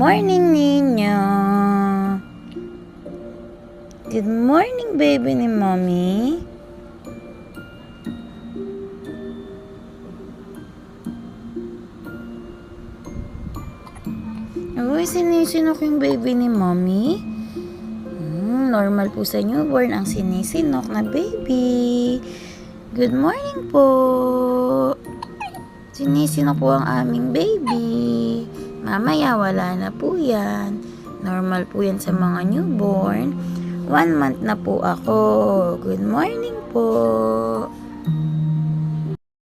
morning, ninyo. Good morning, baby ni mommy. Uy, sinisinok yung baby ni mommy. Normal po sa newborn ang sinisinok na baby. Good morning po. Sinisinok po ang aming baby. Mamaya wala na po yan. Normal po yan sa mga newborn. 1 month na po ako. Good morning po.